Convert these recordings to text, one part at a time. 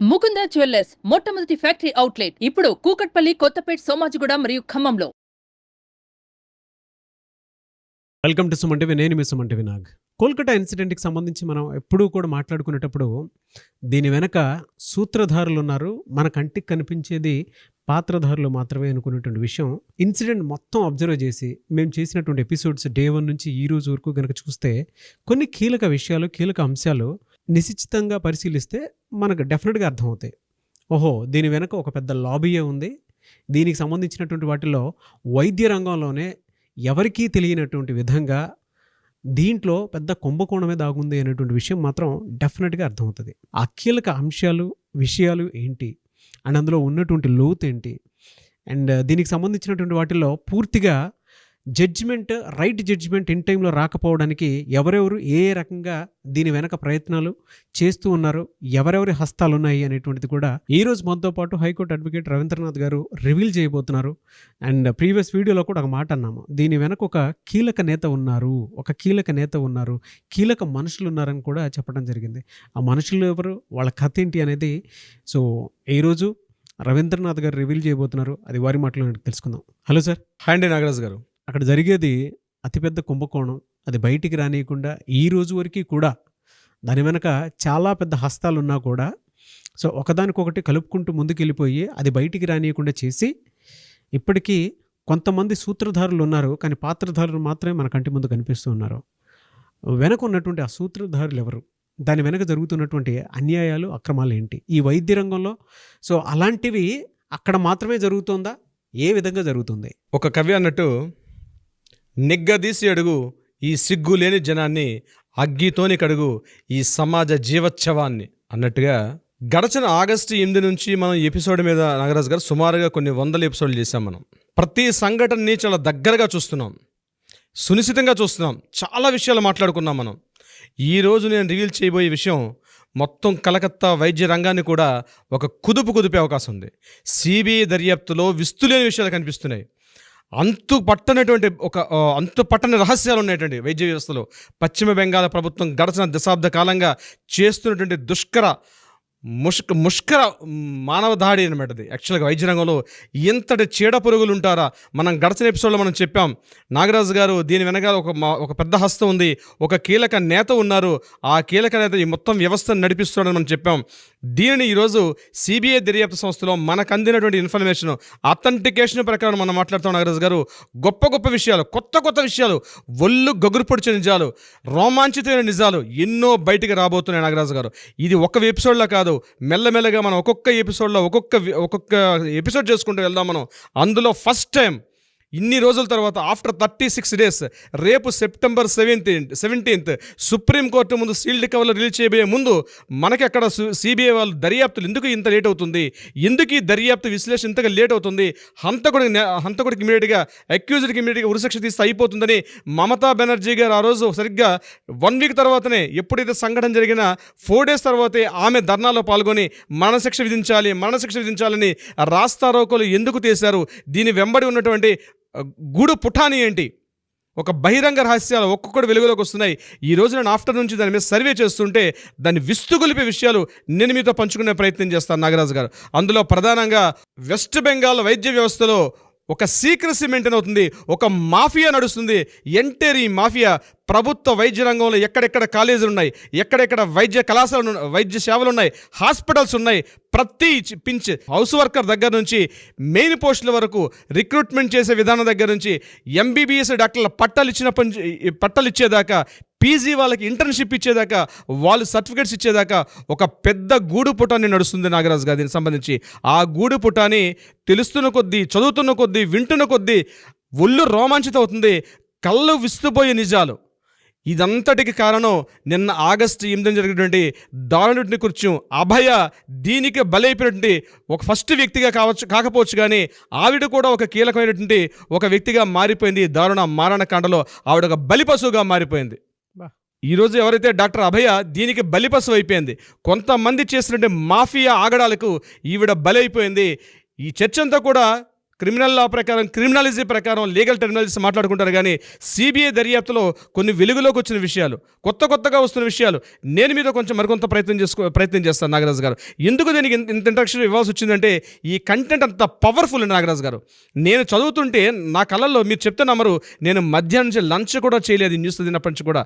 Mukunda jewellers మొట్టమొదటి factory outlet ఇప్పుడు కూకట్పల్లి, కొత్తపేట్, సోమాజిగూడ మరియు ఖమ్మంలో. Welcome to Suman TV. నేను మీ సుమన్ టీవీ నాగ్. కోల్కతా ఇన్సిడెంట్కి సంబంధించి మనం ఎప్పుడూ కూడా మాట్లాడుకునేటప్పుడు దీని వెనక సూత్రధారులు ఉన్నారు, మన కంటికి కనిపించేది పాత్రధారులు మాత్రమే అనుకునేటువంటి విషయం ఇన్సిడెంట్ మొత్తం అబ్జర్వ్ చేసి మేము చేసినటువంటి ఎపిసోడ్స్ డే 1 నుంచి ఈ రోజు వరకు కనుక చూస్తే కొన్ని కీలక విషయాలు, కీలక అంశాలు నిశ్చితంగా పరిశీలిస్తే మనకు డెఫినెట్గా అర్థమవుతాయి. ఓహో, దీని వెనక ఒక పెద్ద లాబీయే ఉంది. దీనికి సంబంధించినటువంటి వాటిలో వైద్య రంగంలోనే ఎవరికీ తెలియనటువంటి విధంగా దీంట్లో పెద్ద కుంభకోణమే దాగుంది అనేటువంటి విషయం మాత్రం డెఫినెట్గా అర్థమవుతుంది. ఆ కీలక అంశాలు, విషయాలు ఏంటి అండ్ అందులో ఉన్నటువంటి లోతు ఏంటి అండ్ దీనికి సంబంధించినటువంటి వాటిల్లో పూర్తిగా రైట్ జడ్జిమెంట్ ఇన్ టైంలో రాకపోవడానికి ఎవరెవరు ఏ రకంగా దీని వెనక ప్రయత్నాలు చేస్తూ ఉన్నారు, ఎవరెవరి హస్తాలు ఉన్నాయి అనేటువంటిది కూడా ఈరోజు మనతో పాటు హైకోర్టు అడ్వకేట్ రవీంద్రనాథ్ గారు రివీల్ చేయబోతున్నారు. అండ్ ప్రీవియస్ వీడియోలో కూడా ఒక మాట అన్నాము, దీని వెనక ఒక కీలక నేత ఉన్నారు, కీలక మనుషులు ఉన్నారని కూడా చెప్పడం జరిగింది. ఆ మనుషులు ఎవరు, వాళ్ళ కథ ఏంటి అనేది సో ఈరోజు రవీంద్రనాథ్ గారు రివీల్ చేయబోతున్నారు. అది వారి మాటలో తెలుసుకుందాం. Hello sir. హాయ్ అండి నాగరాజు గారు. అక్కడ జరిగేది అతిపెద్ద కుంభకోణం. అది బయటికి రానియకుండా ఈ రోజు వరకు కూడా దాని వెనక చాలా పెద్ద హస్తాలు ఉన్నా కూడా సో ఒకదానికొకటి కలుపుకుంటూ ముందుకు వెళ్ళిపోయి అది బయటికి రానియకుండా చేసి ఇప్పటికీ కొంతమంది సూత్రధారులు ఉన్నారు, కానీ పాత్రధారులు మాత్రమే మన కంటి ముందు కనిపిస్తూ ఉన్నారు. వెనక ఉన్నటువంటి ఆ సూత్రధారులు ఎవరు, దాని వెనక జరుగుతున్నటువంటి అన్యాయాలు, అక్రమాలు ఏంటి ఈ వైద్య రంగంలో? సో అలాంటివి అక్కడ మాత్రమే జరుగుతుందా, ఏ విధంగా జరుగుతుంది? ఒక కవి అన్నట్టు, నిగ్గదీసి అడుగు ఈ సిగ్గు లేని జనాన్ని, అగ్గితోని కడుగు ఈ సమాజ జీవోత్సవాన్ని అన్నట్టుగా గడచిన ఆగస్టు 8 నుంచి మనం ఎపిసోడ్ మీద నాగరాజు గారు సుమారుగా కొన్ని వందల ఎపిసోడ్లు చేశాం. మనం ప్రతి సంఘటనని చాలా దగ్గరగా చూస్తున్నాం, సునిశ్చితంగా చూస్తున్నాం, చాలా విషయాలు మాట్లాడుకున్నాం. మనం ఈరోజు నేను రివీల్ చేయబోయే విషయం మొత్తం కలకత్తా వైద్య రంగాన్ని కూడా ఒక కుదిపే అవకాశం ఉంది. సిబిఐ దర్యాప్తులో విస్తులేని విషయాలు కనిపిస్తున్నాయి. అంతు పట్టని రహస్యాలు ఉన్నటువంటి వైద్య వ్యవస్థలో పశ్చిమ బెంగాల్ ప్రభుత్వం గడచిన దశాబ్ద కాలంగా చేస్తున్నటువంటి ముష్కర మానవ దాడి అనమాట. అది యాక్చువల్గా వైద్య రంగంలో ఎంతటి చీడ పురుగులు ఉంటారా మనం గడచిన ఎపిసోడ్లో మనం చెప్పాం. నాగరాజు గారు దీని వెనకాల ఒక పెద్ద హస్తం ఉంది, ఒక కీలక నేత ఉన్నారు, ఆ కీలక నేత ఈ మొత్తం వ్యవస్థను నడిపిస్తున్నాడని మనం చెప్పాం. దీనిని ఈరోజు సిబిఐ దర్యాప్తు సంస్థలో మనకు అందినటువంటి ఇన్ఫర్మేషన్, అథెంటికేషన్ ప్రకారం మనం మాట్లాడుతాం. నాగరాజు గారు గొప్ప విషయాలు, కొత్త విషయాలు, ఒళ్ళు గగురు పొడిచే నిజాలు, రోమాంచితమైన నిజాలు ఎన్నో బయటికి రాబోతున్నాయి. నాగరాజు గారు ఇది ఒక ఎపిసోడ్లో కాదు, మెల్లమెల్లగా మనం ఒక్కొక్క ఎపిసోడ్లో ఒక్కొక్క ఎపిసోడ్ చేసుకుంటూ వెళ్దాం. మనం అందులో ఫస్ట్ టైం ఇన్ని రోజుల తర్వాత ఆఫ్టర్ 36 days రేపు సెప్టెంబర్ 17th సుప్రీంకోర్టు ముందు సీల్డ్ కవర్లో రిలీజ్ చేయబోయే ముందు మనకి అక్కడ సిబిఐ వాళ్ళు దర్యాప్తులు ఎందుకు ఇంత లేట్ అవుతుంది, ఎందుకు ఈ దర్యాప్తు విశ్లేషణ ఇంతగా లేట్ అవుతుంది, హంతకుడికి ఇమీడియట్గా అక్యూజ్డ్కి ఇమీడియట్గా ఉరిశిక్ష తీస్తే అయిపోతుందని మమతా బెనర్జీ గారు ఆ రోజు సరిగ్గా 1 week తర్వాతనే, ఎప్పుడైతే సంఘటన జరిగిన 4 days తర్వాతే ఆమె ధర్నాలో పాల్గొని మరణశిక్ష విధించాలని రాస్తారోకోలు ఎందుకు తీశారు, దీని వెంబడి ఉన్నటువంటి గూడు పుఠాని ఏంటి, ఒక బహిరంగ రహస్యాలు ఒక్కొక్కటి వెలుగులోకి వస్తున్నాయి. ఈ రోజు నేను ఆఫ్టర్ నుంచి దాని మీద సర్వే చేస్తుంటే దాన్ని విస్తుగొలిపే విషయాలు నేను మీతో పంచుకునే ప్రయత్నం చేస్తాను. నాగరాజు గారు, అందులో ప్రధానంగా వెస్ట్ బెంగాల్ వైద్య వ్యవస్థలో ఒక సీక్రసీ మెయింటైన్ అవుతుంది, ఒక మాఫియా నడుస్తుంది. ఎంటైర్ ఈ మాఫియా ప్రభుత్వ వైద్య రంగంలో ఎక్కడెక్కడ కాలేజీలు ఉన్నాయి, ఎక్కడెక్కడ వైద్య కళాశాలలు, వైద్య సేవలు ఉన్నాయి, హాస్పిటల్స్ ఉన్నాయి, ప్రతి పించ్ హౌస్ వర్కర్ దగ్గర నుంచి మెయిన్ పోస్టుల వరకు రిక్రూట్మెంట్ చేసే విధానం దగ్గర నుంచి ఎంబీబీఎస్ డాక్టర్ల పట్టాలు ఇచ్చేదాకా, పీజీ వాళ్ళకి ఇంటర్న్షిప్ ఇచ్చేదాకా, వాళ్ళు సర్టిఫికేట్స్ ఇచ్చేదాకా ఒక పెద్ద గూడు పుటాన్ని నడుస్తుంది. నాగరాజు గారు, దీనికి సంబంధించి ఆ గూడు పుటాన్ని తెలుస్తున్న కొద్దీ, చదువుతున్న కొద్దీ, వింటున్న కొద్దీ ఒళ్ళు రోమాంచితం అవుతుంది, కళ్ళు విస్తుపోయే నిజాలు. ఇదంతటికి కారణం నిన్న ఆగస్టు 8 జరిగినటువంటి దారుణుడిని కూర్చు అభయ దీనికి బలైపోయినటువంటి ఒక ఫస్ట్ వ్యక్తిగా కాకపోవచ్చు, కానీ ఆవిడ కూడా ఒక కీలకమైనటువంటి ఒక వ్యక్తిగా మారిపోయింది. దారుణ మారణకాండలో ఆవిడ ఒక బలిపశువుగా మారిపోయింది. ఈరోజు ఎవరైతే డాక్టర్ అభయ దీనికి బలిపశువు అయిపోయింది, కొంతమంది చేసినటువంటి మాఫియా ఆగడాలకు ఈవిడ బలైపోయింది. ఈ చర్చ అంతా కూడా క్రిమినల్ లా ప్రకారం, క్రిమినాలజీ ప్రకారం లీగల్ టెర్మినాలజీస్ మాట్లాడుకుంటారు. కానీ సిబిఐ దర్యాప్తులో కొన్ని వెలుగులోకి వచ్చిన విషయాలు, కొత్తగా వస్తున్న విషయాలు నేను మీద కొంచెం మరికొంత ప్రయత్నం చేస్తాను నాగరాజు గారు. ఎందుకు దీనికి ఇంత ఇంట్రడక్షన్ ఇవ్వాల్సి వచ్చిందంటే ఈ కంటెంట్ అంత పవర్ఫుల్ అండి నాగరాజు గారు. నేను చదువుతుంటే నా కళ్ళల్లో, మీరు చెప్తే నమ్మరు, నేను మధ్యాహ్నం నుంచి లంచ్ కూడా చేయలేదు న్యూస్ తిన్నప్పటి నుంచి కూడా.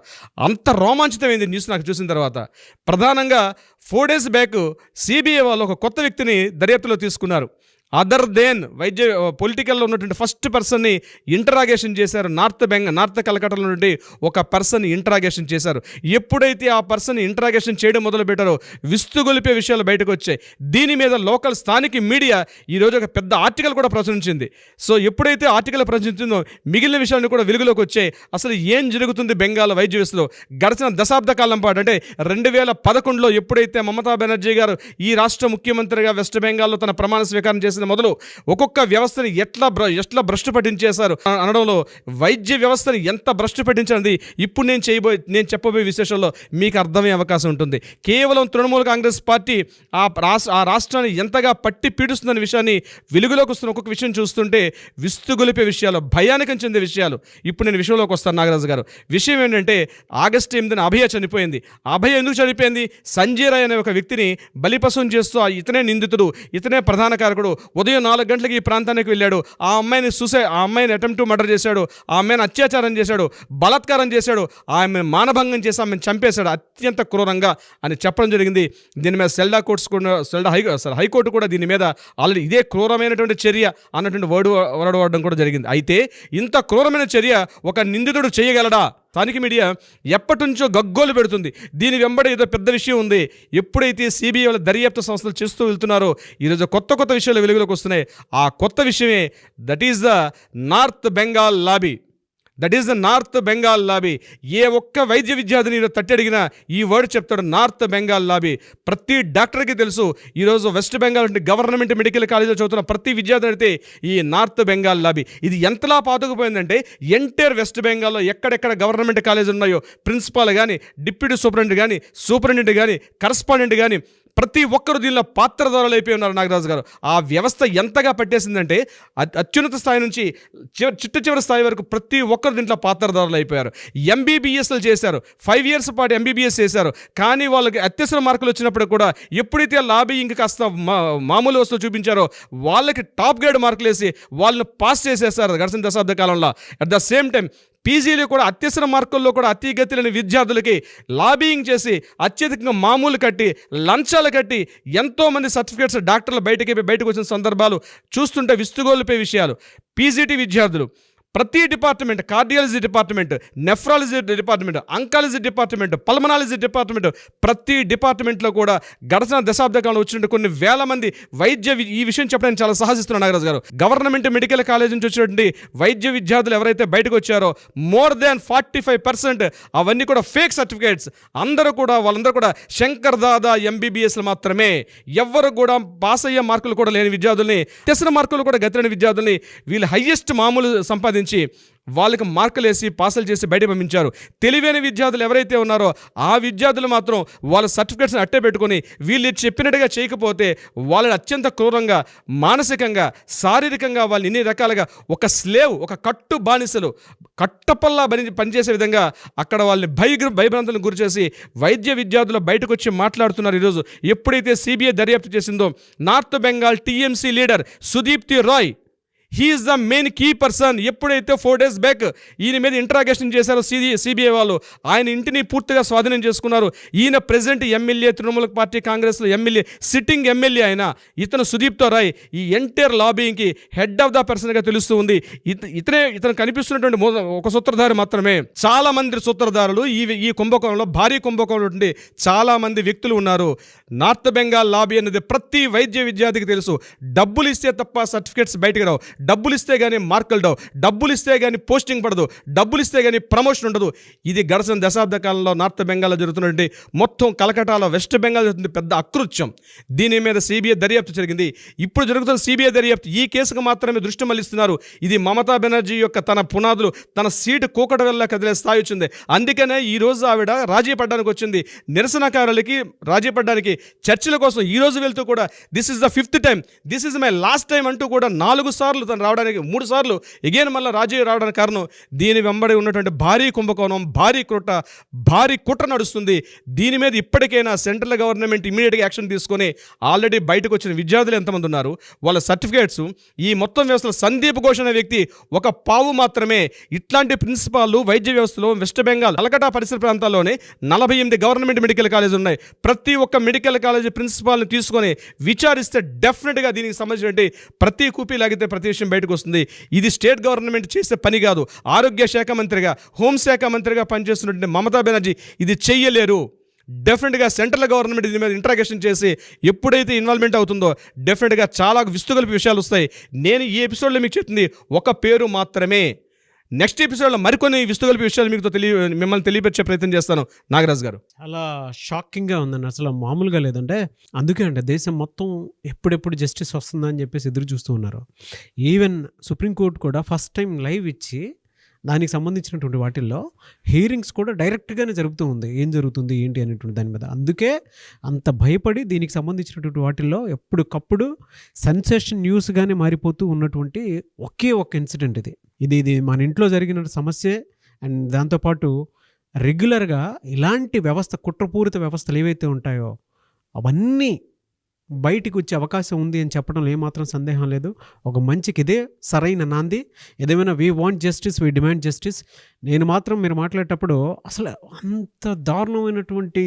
అంత రోమాంచితమైంది న్యూస్ నాకు చూసిన తర్వాత. ప్రధానంగా 4 days బ్యాక్ సిబిఐ వాళ్ళు ఒక కొత్త వ్యక్తిని దర్యాప్తులో తీసుకున్నారు. అదర్ దెన్ పొలిటికల్లో ఉన్నటువంటి ఫస్ట్ పర్సన్ని ఇంటరాగేషన్ చేశారు. నార్త్ కలకట్టాలో నుండి ఒక పర్సన్ ఇంటరాగేషన్ చేశారు. ఎప్పుడైతే ఆ పర్సన్ ఇంటరాగేషన్ చేయడం మొదలుపెట్టారో విస్తుగొలిపే విషయాలు బయటకు వచ్చాయి. దీని మీద లోకల్ స్థానిక మీడియా ఈరోజు ఒక పెద్ద ఆర్టికల్ కూడా ప్రచురించింది. సో ఎప్పుడైతే ఆర్టికల్ ప్రచురించిందో మిగిలిన విషయాలను కూడా వెలుగులోకి వచ్చాయి. అసలు ఏం జరుగుతుంది బెంగాల్ వైద్య వ్యవస్థలో గడిచిన దశాబ్ద కాలం పాటు, అంటే 2011లో ఎప్పుడైతే మమతా బెనర్జీ గారు ఈ రాష్ట్ర ముఖ్యమంత్రిగా వెస్ట్ బెంగాల్లో తన ప్రమాణ స్వీకారం చేసిన మొదలు ఒక్కొక్క వ్యవస్థని ఎట్లా భ్రష్టు పట్టించేశారు అనడంలో వైద్య వ్యవస్థని ఎంత భ్రష్టు పట్టించినది ఇప్పుడు నేను చెప్పబోయే విశేషంలో మీకు అర్థమయ్యే అవకాశం ఉంటుంది. కేవలం తృణమూల కాంగ్రెస్ పార్టీ ఆ రాష్ట్రాన్ని ఎంతగా పట్టి పీడిస్తుందనే విషయాన్ని వెలుగులోకి వస్తున్న ఒక్కొక్క విషయం చూస్తుంటే విస్తుగొలిపే విషయాలు, భయానికి చెందే విషయాలు. ఇప్పుడు నేను విషయంలోకి వస్తాను నాగరాజు గారు. విషయం ఏంటంటే ఆగస్టు 8న అభయ చనిపోయింది. అభయ ఎందుకు చనిపోయింది? సంజయ్ రాయ్ అనే ఒక వ్యక్తిని బలిపశం చేస్తూ ఇతనే నిందితుడు, ఇతనే ప్రధాన కారకుడు. ఉదయం 4 గంటలకి ఈ ప్రాంతానికి వెళ్ళాడు. ఆ అమ్మాయిని అటెంప్ట్ టు మర్డర్ చేశాడు. ఆ అమ్మాయిని అత్యాచారం చేశాడు, బలాత్కారం చేశాడు, ఆమెను మానభంగం చేసి ఆమెను చంపేశాడు అత్యంత క్రూరంగా అని చెప్పడం జరిగింది. దీని మీద హైకోర్టు కూడా దీని మీద ఆల్రెడీ ఇదే క్రూరమైనటువంటి చర్య అన్నటువంటి వర్డ్ వాడడం కూడా జరిగింది. అయితే ఇంత క్రూరమైన చర్య ఒక నిందితుడు చేయగలడా? స్థానిక మీడియా ఎప్పటి నుంచో గగ్గోలు పెడుతుంది. దీని వెంబడి ఏదో పెద్ద విషయం ఉంది. ఎప్పుడైతే సిబిఐ వాళ్ళ దర్యాప్తు సంస్థలు చేస్తూ వెళ్తున్నారో ఈరోజు కొత్త విషయాలు వెలుగులోకి వస్తున్నాయి. ఆ కొత్త విషయమే that is the north Bengal lobby. ఏ ఒక్క వైద్య విద్యార్థిని తట్టి అడిగినా ఈ వర్డ్ చెప్తాడు, నార్త్ బెంగాల్ లాబీ. ప్రతి డాక్టర్కి తెలుసు. ఈరోజు వెస్ట్ బెంగాల్ గవర్నమెంట్ మెడికల్ కాలేజీలో చదువుతున్న ప్రతి విద్యార్థి అయితే ఈ నార్త్ బెంగాల్ లాబీ ఇది ఎంతలా పాతుకుపోయిందంటే ఎంటైర్ వెస్ట్ బెంగాల్లో ఎక్కడెక్కడ గవర్నమెంట్ కాలేజీలు ఉన్నాయో ప్రిన్సిపాల్ కానీ, డిప్యూటీ సూపరింటెండెంట్ కానీ, కరస్పాండెంట్ కానీ ప్రతి ఒక్కరు దీనిలో పాత్రధారులు అయిపోయి ఉన్నారు నాగరాజు గారు. ఆ వ్యవస్థ ఎంతగా పట్టేసిందంటే అత్యున్నత స్థాయి నుంచి చివరి స్థాయి వరకు ప్రతి ఒక్కరు దీంట్లో పాత్రధారులు అయిపోయారు. ఎంబీబీఎస్లు చేశారు, 5 years పాటు ఎంబీబీఎస్ చేశారు. కానీ వాళ్ళకి అత్యవసర మార్కులు వచ్చినప్పుడు కూడా ఎప్పుడైతే లాబీయింగ్ కాస్త మామూలు వస్తువు చూపించారో వాళ్ళకి టాప్ గ్రేడ్ మార్కులు వేసి వాళ్ళని పాస్ చేసేసారు గడిచిన దశాబ్ద కాలంలో. అట్ ద సేమ్ టైం పీజీలు కూడా అత్యవసర మార్కుల్లో కూడా అతిగతిలేని విద్యార్థులకి లాబీయింగ్ చేసి అత్యధికంగా మామూలు కట్టి లంచాలు కట్టి ఎంతోమంది సర్టిఫికేట్స్ డాక్టర్లు బయటకు వచ్చిన సందర్భాలు చూస్తుంటే విస్తుగోలిపే విషయాలు. పీజీటీ విద్యార్థులు ప్రతి department, cardiology department, nephrology department, oncology department, pulmonology department, ప్రతి డిపార్ట్మెంట్లో కూడా గడిచిన దశాబ్ద కాలంలో వచ్చినట్టు కొన్ని వేల మంది ఈ విషయం చెప్పడానికి చాలా సహజిస్తున్నారు నాగరాజు గారు. గవర్నమెంట్ మెడికల్ కాలేజ్ నుంచి వచ్చినటువంటి వైద్య విద్యార్థులు ఎవరైతే బయటకు వచ్చారో మోర్ దాన్ 45% అవన్నీ కూడా ఫేక్ సర్టిఫికేట్స్. వాళ్ళందరూ కూడా శంకర్ దాదా ఎంబీబీఎస్లు మాత్రమే. ఎవ్వరు కూడా పాస్ అయ్యే మార్కులు కూడా లేని విద్యార్థుల్ని, తెసిన మార్కులు కూడా గతిలేని విద్యార్థుల్ని వీళ్ళు హైయెస్ట్ మామూలు సంపాదించి వాళ్ళకి మార్కులు వేసి పాసులు చేసి బయట పంపించారు. తెలివైన విద్యార్థులు ఎవరైతే ఉన్నారో ఆ విద్యార్థులు మాత్రం వాళ్ళ సర్టిఫికేట్స్ని అట్టే పెట్టుకొని వీళ్ళు చెప్పినట్టుగా చేయకపోతే వాళ్ళని అత్యంత క్రూరంగా, మానసికంగా, శారీరకంగా వాళ్ళని ఇన్ని రకాలుగా ఒక కట్టు బానిసలు కట్టపల్లా పనిచేసే విధంగా అక్కడ వాళ్ళని భయభ్రాంతులను గురి చేసి వైద్య విద్యార్థులు బయటకు వచ్చి మాట్లాడుతున్నారు. ఈరోజు ఎప్పుడైతే సిబిఐ దర్యాప్తు చేసిందో north Bengal TMC leader Sudipti Roy, he is the main key person. ఎప్పుడైతే 4 days బ్యాక్ ఈయన మీద ఇంటరాగేషన్ చేశారో సిబిఐ వాళ్ళు, ఆయన ఇంటిని పూర్తిగా స్వాధీనం చేసుకున్నారు. ఈయన ప్రెసిడెంట్ ఎమ్మెల్యే, తృణమూల పార్టీ కాంగ్రెస్లో ఎమ్మెల్యే, సిట్టింగ్ ఎమ్మెల్యే ఆయన. ఇతను సుదీప్తో రాయ్ ఈ ఎంటైర్ లాబీయింగ్కి హెడ్ ఆఫ్ ద పర్సన్గా తెలుస్తూ ఉంది. ఇతను కనిపిస్తున్నటువంటి ఒక సూత్రధారి మాత్రమే. చాలా మంది సూత్రధారులు ఈ కుంభకోణంలో, భారీ కుంభకోణంలో ఉండి చాలా మంది వ్యక్తులు ఉన్నారు. నార్త్ బెంగాల్ లాబీ అనేది ప్రతి వైద్య విద్యార్థికి తెలుసు. డబ్బులు ఇస్తే తప్ప సర్టిఫికేట్స్ బయటకు రావు, డబ్బులు ఇస్తే కానీ మార్కులు రావు, డబ్బులు ఇస్తే కానీ పోస్టింగ్ పడదు, డబ్బులు ఇస్తే కానీ ప్రమోషన్ ఉండదు. ఇది గడిచిన దశాబ్ద కాలంలో నార్త్ బెంగాల్లో జరుగుతున్నటువంటి, మొత్తం కలకటాలో వెస్ట్ బెంగాల్ జరుగుతుంది పెద్ద అకృత్యం. దీని మీద సిబిఐ దర్యాప్తు జరిగింది. ఇప్పుడు జరుగుతున్న సిబిఐ దర్యాప్తు ఈ కేసుకు మాత్రమే దృష్టి మళ్లిస్తున్నారు. ఇది మమతా బెనర్జీ యొక్క తన పునాదులు, తన సీటు కూకట వల్ల కదిలే స్థాయి వచ్చింది. అందుకనే ఈరోజు ఆవిడ రాజీ పడడానికి వచ్చింది. నిరసనకారులకి రాజీ పడడానికి చర్చల కోసం ఈరోజు వెళ్తూ కూడా this is the 5th time, this is my last time అంటూ కూడా 4 సార్లు తను రావడానికి 3 సార్లు ఎగైన్ మళ్ళీ రాజీ రావడానికి కారణం దీని వెంబడి ఉన్నటువంటి భారీ కుంభకోణం, భారీ కుట్ర నడుస్తుంది. దీని మీద ఇప్పటికైనా సెంట్రల్ గవర్నమెంట్ ఇమీడియట్గా యాక్షన్ తీసుకొని ఆల్రెడీ బయటకు వచ్చిన విద్యార్థులు ఎంతమంది ఉన్నారు, వాళ్ళ సర్టిఫికేట్స్, ఈ మొత్తం వ్యవస్థలో సందీప్ ఘోష్ అనే వ్యక్తి ఒక పావు మాత్రమే. ఇట్లాంటి ప్రిన్సిపాల్ వైద్య వ్యవస్థలో వెస్ట్ బెంగాల్ కలకటా పరిసర ప్రాంతాల్లోనే 48 గవర్నమెంట్ మెడికల్ కాలేజ్ ఉన్నాయి. ప్రతి ఒక్క మెడికల్ కాలేజ్ ప్రిన్సిపాల్ని తీసుకొని విచారిస్తే డెఫినెట్గా దీనికి సంబంధించిన ప్రతి కూపీ లాగితే ప్రతి విషయం బయటకు వస్తుంది. ఇది స్టేట్ గవర్నమెంట్ చేసే పని కాదు. ఆరోగ్య శాఖ మంత్రిగా, హోంశాఖ మంత్రిగా పనిచేస్తున్నటువంటి మమతా బెనర్జీ ఇది చెయ్యలేరు. డెఫినెట్గా సెంట్రల్ గవర్నమెంట్ దీని మీద ఇంట్రాగేషన్ చేసి ఎప్పుడైతే ఇన్వాల్వ్మెంట్ అవుతుందో డెఫినెట్గా చాలా విస్తుగలిపి విషయాలు వస్తాయి. నేను ఈ ఎపిసోడ్లో మీకు చెప్తుంది ఒక పేరు మాత్రమే. నెక్స్ట్ ఎపిసోడ్లో మరికొన్ని విస్తుగలిపి విషయాలు మీకు మిమ్మల్ని తెలియపరిచే ప్రయత్నం చేస్తాను. నాగరాజు గారు, చాలా షాకింగ్గా ఉందండి, అసలు మామూలుగా లేదంటే. అందుకే అంటే దేశం మొత్తం ఎప్పుడెప్పుడు జస్టిస్ వస్తుందని చెప్పేసి ఎదురు చూస్తూ ఉన్నారు. ఈవెన్ సుప్రీంకోర్టు కూడా ఫస్ట్ టైం లైవ్ ఇచ్చి దానికి సంబంధించినటువంటి వాటిల్లో హియరింగ్స్ కూడా డైరెక్ట్గానే జరుగుతూ ఉంది. ఏం జరుగుతుంది ఏంటి అనేటువంటి దాని మీద. అందుకే అంత భయపడి దీనికి సంబంధించినటువంటి వాటిల్లో ఎప్పటికప్పుడు సెన్సేషన్ న్యూస్గానే మారిపోతూ ఉన్నటువంటి ఒకే ఒక ఇన్సిడెంట్ ఇది మన ఇంట్లో జరిగిన సమస్యే. అండ్ దాంతోపాటు రెగ్యులర్గా ఇలాంటి వ్యవస్థ, కుట్రపూరిత వ్యవస్థలు ఏవైతే ఉంటాయో అవన్నీ బయటికి వచ్చే అవకాశం ఉంది అని చెప్పడంలో ఏమాత్రం సందేహం లేదు. ఒక మంచికి ఇదే సరైన నాంది. ఏదేమైనా we want justice, we demand justice. నేను మాత్రం మీరు మాట్లాడేటప్పుడు అసలు అంత దారుణమైనటువంటి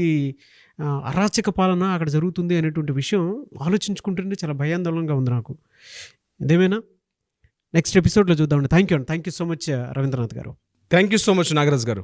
అరాచక పాలన అక్కడ జరుగుతుంది అనేటువంటి విషయం ఆలోచించుకుంటుంటే చాలా భయాందోళనగా ఉంది నాకు. ఏదేమైనా నెక్స్ట్ ఎపిసోడ్లో చూద్దామండి. Thank you so much Rabindranath garu. Thank you so much Nagaraju గారు.